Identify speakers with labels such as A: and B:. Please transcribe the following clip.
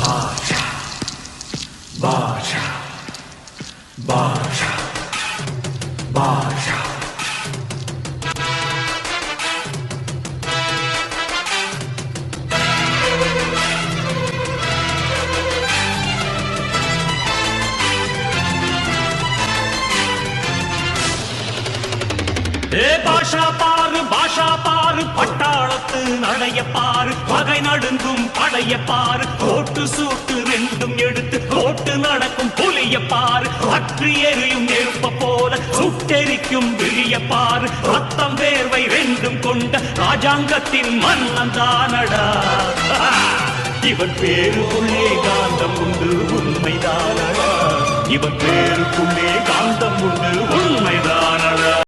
A: பாஷா பாஷா பாஷா பாஷா பாஷா பாரு பட்டாளத்து நடைய பாரு பகை நடுங்கும் படைய பாரு கோட்டு சூட்டு ரெண்டும் எடுத்து கோட்டு நடக்கும் புலிய பாரு அற்றி எரியும் நெருப்ப போல சுட்டெரிக்கும் விழிய பாரு ரத்தம் வேர்வை ரெண்டும் கொண்ட ராஜாங்கத்தின் மன்னன் தானடா இவன் பேருக்குள்ளே காந்தம் உண்டு உண்மைதானடா இவன் பேருக்குள்ளே காந்தம் உண்டு உண்மைதானடா